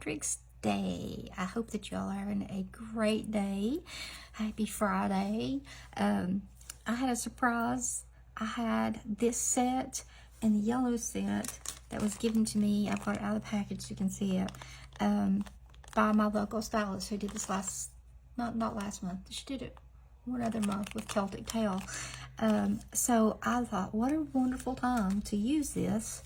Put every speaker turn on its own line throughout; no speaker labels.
Patrick's Day. I hope that y'all are having a great day. Happy Friday. I had a surprise. I had this set and the yellow set that was given to me. I brought it out of the package so you can see it. By my local stylist who did this not last month. She did it one other month with Celtic Tale. So I thought, what a wonderful time to use this.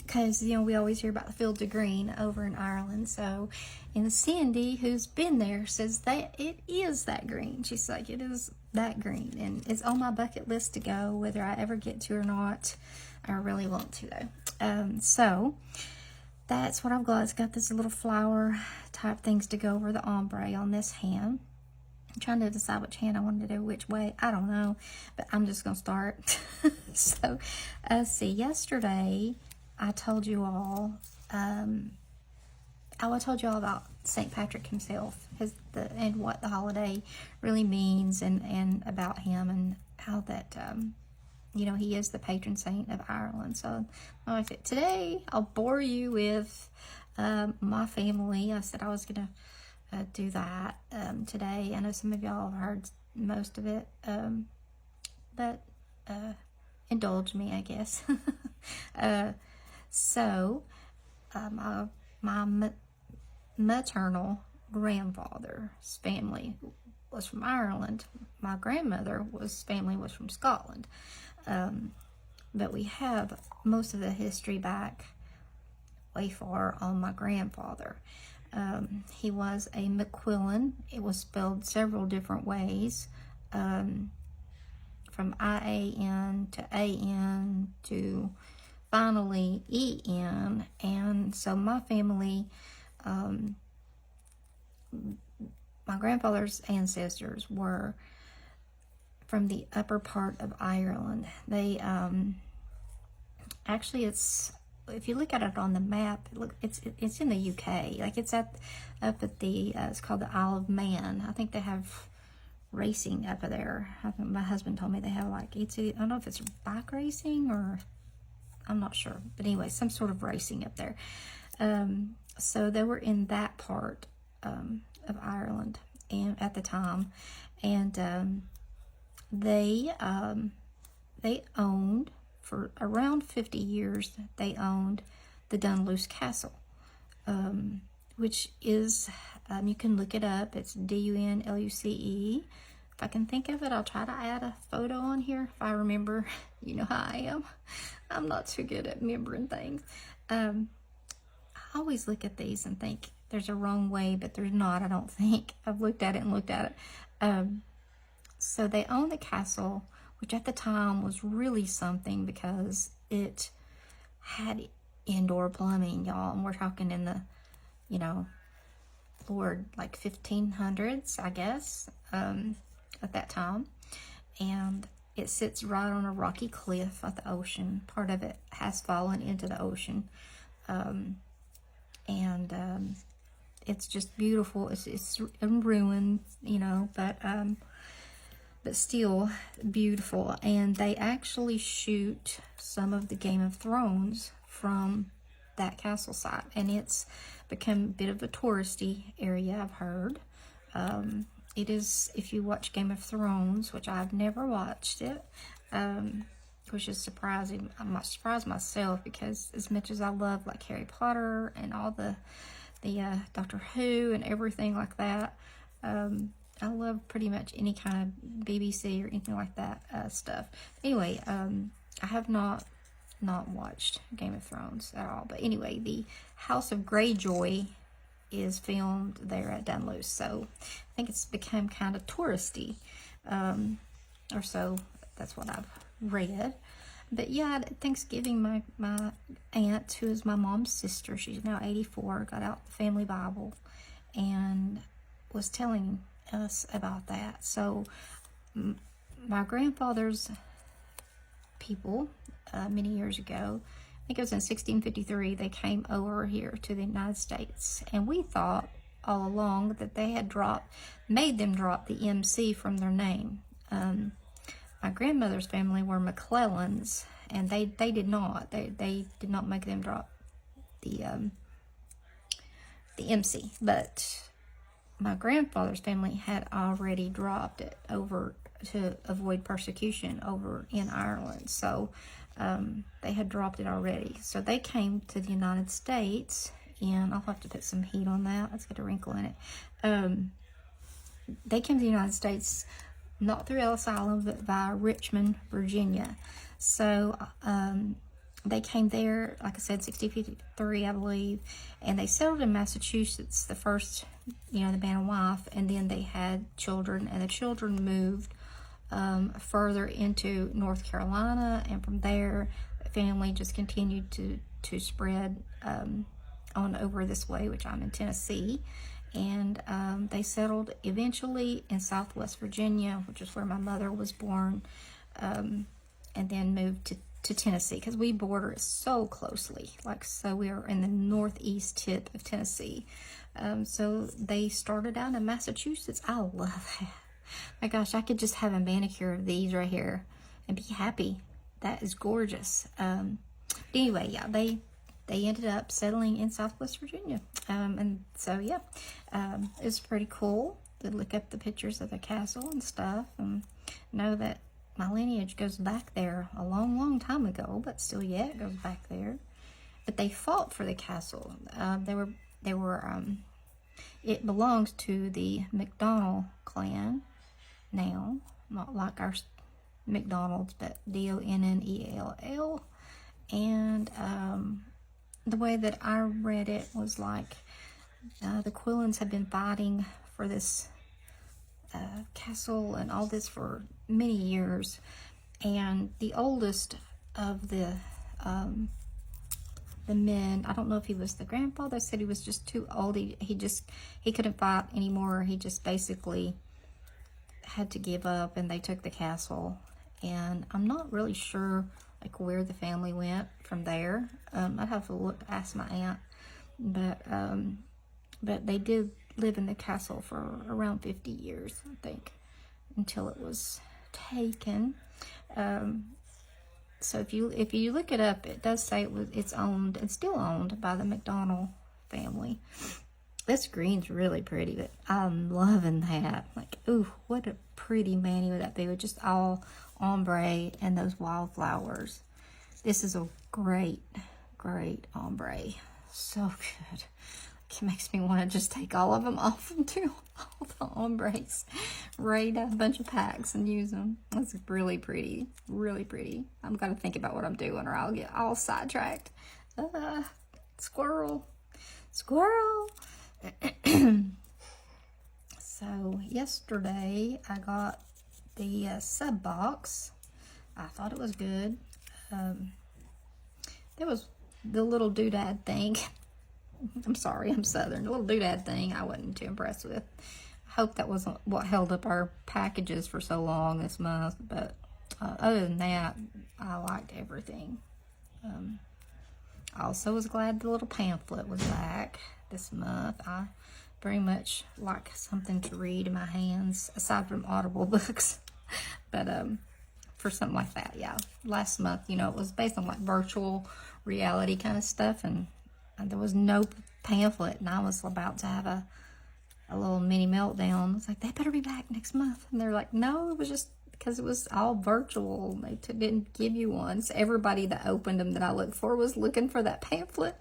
Because, you know, we always hear about the fields of green over in Ireland. So, and Cindy, who's been there, says that it is that green. She's like, it is that green. And it's on my bucket list to go, whether I ever get to or not. I really want to, though. So, that's what I've got. It's got this little flower type things to go over the ombre on this hand. I'm trying to decide which hand I wanted to do which way. I don't know, but I'm just going to start. So, see, yesterday I told you all, I told you all about St. Patrick himself, and what the holiday really means, and about him, and how that, you know, he is the patron saint of Ireland. So, today I'll bore you with my family. I said I was going to do that today. I know some of y'all have heard most of it, but indulge me, I guess. So, my maternal grandfather's family was from Ireland. My grandmother's family was from Scotland. But we have most of the history back way far on my grandfather. He was a McQuillan. It was spelled several different ways, from I-A-N to A-N to finally E-N. And so my family, my grandfather's ancestors were from the upper part of Ireland. They, actually if you look at it on the map, it's in the UK. Like it's up at the, it's called the Isle of Man. I think they have racing up there. I think my husband told me they have like, I don't know if it's bike racing or, I'm not sure. But anyway, some sort of racing up there. So they were in that part of Ireland and at the time. And they owned, for around 50 years, they owned the Dunluce Castle, which is, you can look it up. It's D-U-N-L-U-C-E. If I can think of it, I'll try to add a photo on here if I remember. You know how I am. I'm not too good at remembering things. I always look at these and think there's a wrong way, but there's not, I don't think. I've looked at it and looked at it. So they owned the castle, which at the time was really something because it had indoor plumbing, y'all. And we're talking in the, you know, Lord, like 1500s, I guess, at that time. And it sits right on a rocky cliff at the ocean. Part of it has fallen into the ocean. It's just beautiful. It's in ruin, you know, but still beautiful. And they actually shoot some of the Game of Thrones from that castle site, and it's become a bit of a touristy area, I've heard. It is, if you watch Game of Thrones, which I've never watched it, which is surprising. I'm not surprised myself, because as much as I love like Harry Potter and all the Doctor Who and everything like that, I love pretty much any kind of BBC or anything like that stuff. Anyway, I have not watched Game of Thrones at all. But anyway, the House of Greyjoy is filmed there at Dunluce. So I think it's become kind of touristy, or so. That's what I've read. But yeah, at Thanksgiving, my aunt, who is my mom's sister, she's now 84, got out the family Bible and was telling us about that. So my grandfather's people, many years ago, I think it was in 1653, they came over here to the United States, and we thought all along that they had made them drop the MC from their name. My grandmother's family were McClellans, and they did not. They did not make them drop the the MC, but my grandfather's family had already dropped it over to avoid persecution over in Ireland. So they had dropped it already. So they came to the United States, and I'll have to put some heat on that. Let's get a wrinkle in it. They came to the United States not through Ellis Island, but via Richmond, Virginia. So they came there, like I said, 1653, I believe, and they settled in Massachusetts, the first, the man and wife, and then they had children, and the children moved further into North Carolina, and from there, the family just continued to spread on over this way, which I'm in Tennessee, and they settled eventually in Southwest Virginia, which is where my mother was born, and then moved to Tennessee, because we border it so closely. So we are in the northeast tip of Tennessee. So they started out in Massachusetts. I love that. My gosh, I could just have a manicure of these right here and be happy. That is gorgeous. Anyway, yeah, they ended up settling in Southwest Virginia. And so, yeah, it's pretty cool to look up the pictures of the castle and stuff, and know that my lineage goes back there a long, long time ago, but still, yeah, it goes back there. But they fought for the castle. It belongs to the McDonnell clan now, not like our McDonald's, but Donnell. And the way that I read it was like the Quillens had been fighting for this castle and all this for many years, and the oldest of the men, I don't know if he was the grandfather, said he was just too old. He couldn't fight anymore. He just basically had to give up, and they took the castle. And I'm not really sure where the family went from there. I'd have to ask my aunt, but they did live in the castle for around 50 years, I think, until it was taken. So if you look it up, it does say it's still owned by the McDonnell family. This green's really pretty, but I'm loving that. Ooh, what a pretty mani would that be with just all ombre and those wildflowers. This is a great, great ombre. So good. It makes me want to just take all of them off and do all the ombres, raid a bunch of packs and use them. That's really pretty, really pretty. I'm going to think about what I'm doing, or I'll get all sidetracked. Squirrel. So yesterday I got the sub box. I thought it was good. There was the little doodad thing. I'm sorry, I'm Southern. The little doodad thing I wasn't too impressed with. I hope that wasn't what held up our packages for so long this month. But other than that, I liked everything. I also was glad the little pamphlet was back this month. I very much like something to read in my hands, aside from Audible books. But for something like that, yeah. Last month, it was based on virtual reality kind of stuff, and there was no pamphlet, and I was about to have a little mini meltdown. I was like, they better be back next month. And they're like, no, it was just because it was all virtual. They didn't give you one. So everybody that opened them that I looked for was looking for that pamphlet.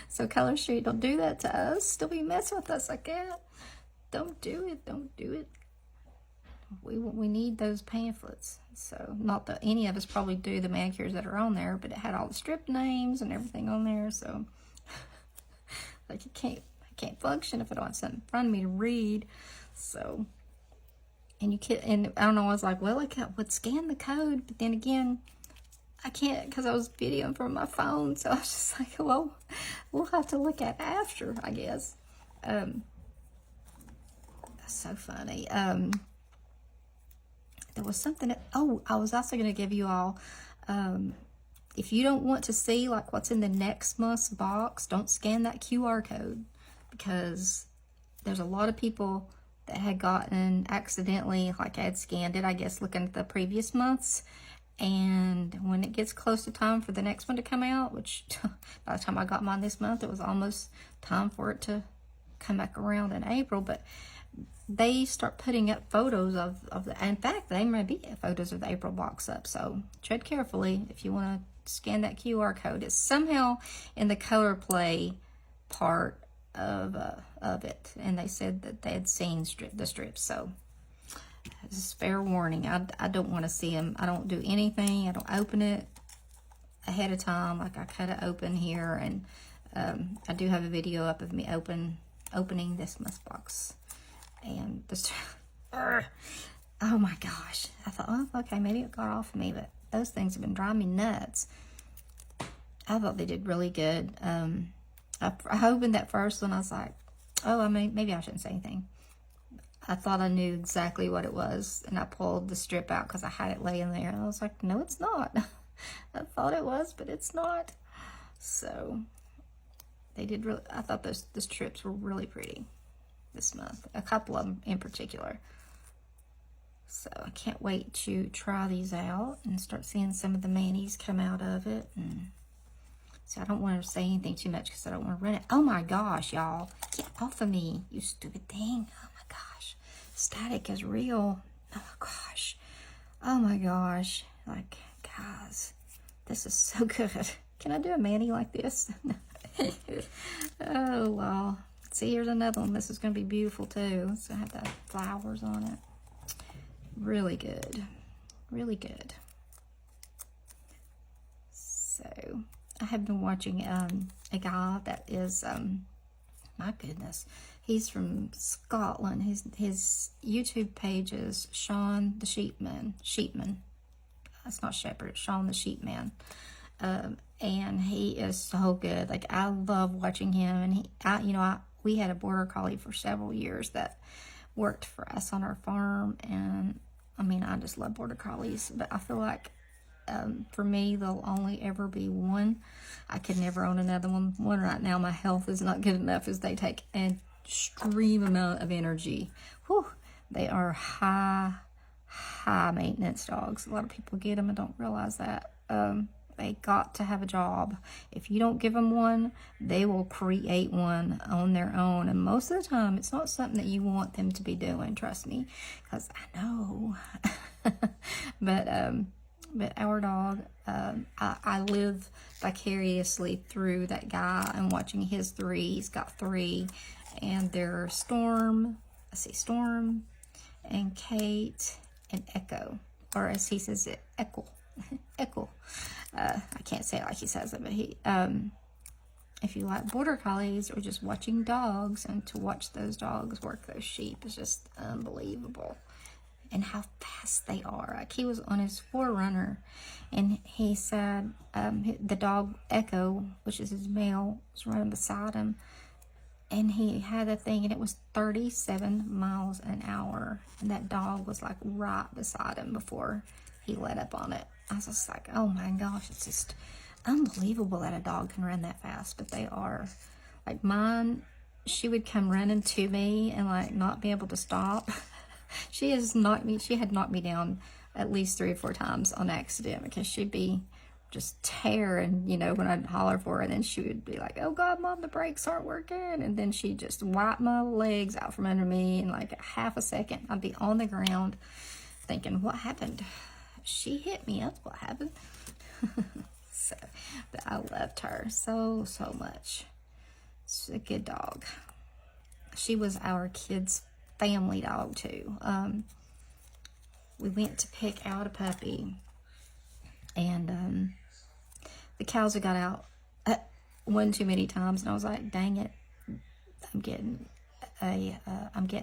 So Color Street, don't do that to us. Don't be messing with us like that. Don't do it. Don't do it. We need those pamphlets. So not that any of us probably do the manicures that are on there, but it had all the strip names and everything on there. So I can't function if I don't have something in front of me to read. So, and I don't know, I was like, well, I would scan the code, but then again, I can't because I was videoing from my phone. So I was just like, well, we'll have to look at it after, I guess. That's so funny. There was something I was also going to give you all, if you don't want to see what's in the next month's box, don't scan that QR code, because there's a lot of people that had gotten accidentally, I had scanned it, I guess, looking at the previous months, and when it gets close to time for the next one to come out, which by the time I got mine this month, it was almost time for it to come back around in April, but they start putting up photos of the, in fact, they may be photos of the April box up, so tread carefully if you want to scan that QR code. It's somehow in the color play part of it, and they said that they had seen the strips, so this is fair warning. I don't want to see them. I don't do anything. I don't open it ahead of time. Like, I cut it open here, and I do have a video up of me opening this must box. And this, oh my gosh. I thought, oh, okay, maybe it got off of me, but those things have been driving me nuts. I thought they did really good. I opened that first one, I was like, oh, I mean, maybe I shouldn't say anything. I thought I knew exactly what it was, and I pulled the strip out because I had it laying there, and I was like, no, it's not. I thought it was, but it's not. So they did really, I thought the strips were really pretty this month, a couple of them in particular. So I can't wait to try these out and start seeing some of the manis come out of it. And so I don't want to say anything too much because I don't want to run it. Oh my gosh, y'all, get off of me, you stupid thing. Oh my gosh, static is real. Oh my gosh, oh my gosh, like, guys, this is so good. Can I do a mani like this? Oh wow. See, here's another one. This is going to be beautiful too. It's going to have the flowers on it. Really good. Really good. So, I have been watching a guy that is, my goodness, he's from Scotland. His YouTube page is Sean the Sheepman. That's not Shepherd, it's Sean the Sheepman. And he is so good. Like, I love watching him. And we had a border collie for several years that worked for us on our farm, and I mean, I just love border collies, but I feel like for me, there'll only ever be one. I could never own another one. One right now, my health is not good enough, as they take an extreme amount of energy. Whew, they are high maintenance dogs. A lot of people get them and don't realize that. They got to have a job. If you don't give them one, they will create one on their own. And most of the time, it's not something that you want them to be doing, trust me, because I know. But our dog, I live vicariously through that guy and watching his three. He's got three, and they're Storm and Kate and Echo, or as he says it, Echo. Echo. I can't say it like he says it, but if you like border collies or just watching dogs, and to watch those dogs work those sheep is just unbelievable. And how fast they are. Like, he was on his forerunner, and he said the dog Echo, which is his male, was running beside him, and he had a thing, and it was 37 miles an hour, and that dog was like right beside him before he let up on it. I was just like, oh my gosh, it's just unbelievable that a dog can run that fast. But they are. Like, mine, she would come running to me and like not be able to stop. She had knocked me down at least 3 or 4 times on accident, because she'd be just tearing, when I'd holler for her, and then she would be like, oh God, Mom, the brakes aren't working, and then she'd just wipe my legs out from under me in like half a second. I'd be on the ground thinking, what happened? She hit me, that's what happened. So, but I loved her so much. She's a good dog. She was our kids' family dog too. We went to pick out a puppy, and the cows had got out one too many times, and I was like, dang it, I'm getting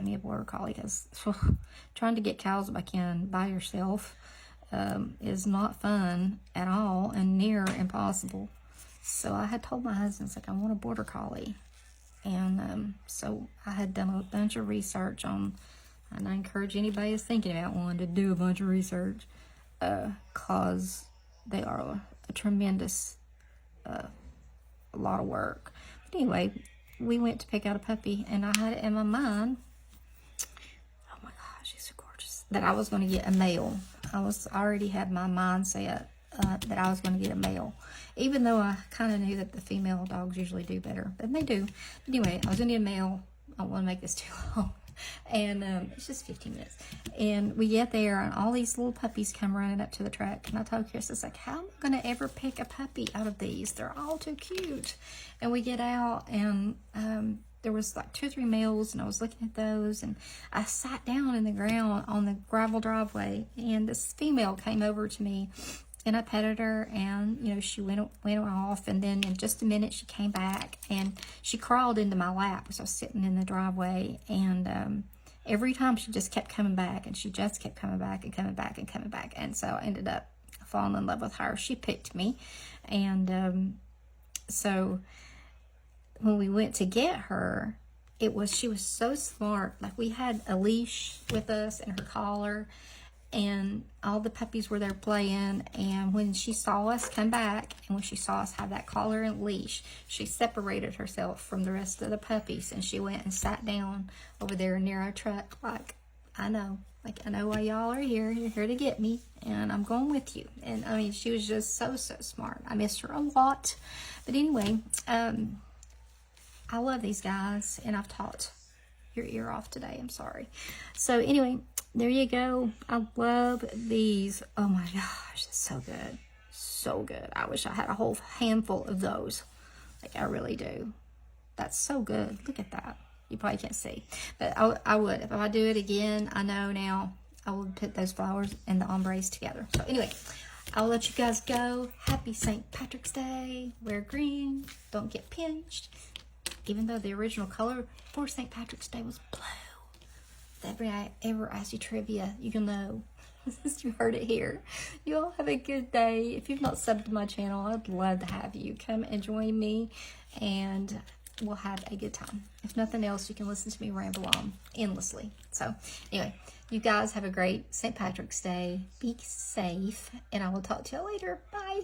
me a border collie, because trying to get cows back in by yourself is not fun at all, and near impossible. So I had told my husband, I want a border collie. And so I had done a bunch of research on, and I encourage anybody that's thinking about one to do a bunch of research, because they are a tremendous lot of work. But anyway, we went to pick out a puppy, and I had it in my mind, oh my gosh, he's so gorgeous, that I was going to get a male. I already had my mindset that I was going to get a male, even though I kind of knew that the female dogs usually do better, and they do. Anyway, I was going to get a male. I don't want to make this too long. And it's just 15 minutes. And we get there, and all these little puppies come running up to the truck. And I told Chris, it's like, how am I going to ever pick a puppy out of these? They're all too cute. And we get out, and there was like 2 or 3 males, and I was looking at those, and I sat down in the ground on the gravel driveway, and this female came over to me, and I petted her, and you know, she went off, and then in just a minute she came back, and she crawled into my lap because I was sitting in the driveway, and every time she just kept coming back, and she just kept coming back and coming back and coming back, and so I ended up falling in love with her. She picked me, and so when we went to get her, she was so smart. Like, we had a leash with us and her collar, and all the puppies were there playing, and when she saw us come back, and when she saw us have that collar and leash, she separated herself from the rest of the puppies, and she went and sat down over there near our truck, like, I know why y'all are here. You're here to get me, and I'm going with you. And I mean, she was just so smart. I missed her a lot. But anyway, I love these guys, and I've talked your ear off today. I'm sorry. So anyway, there you go. I love these. Oh my gosh, it's so good. So good. I wish I had a whole handful of those. Like, I really do. That's so good. Look at that. You probably can't see, but I would. If I do it again, I know now I would put those flowers and the ombres together. So anyway, I'll let you guys go. Happy St. Patrick's Day. Wear green. Don't get pinched. Even though the original color for St. Patrick's Day was blue. If I ever ask you trivia, you'll know. You heard it here. You all have a good day. If you've not subbed to my channel, I'd love to have you come and join me, and we'll have a good time. If nothing else, you can listen to me ramble on endlessly. So anyway, you guys have a great St. Patrick's Day. Be safe, and I will talk to you later. Bye.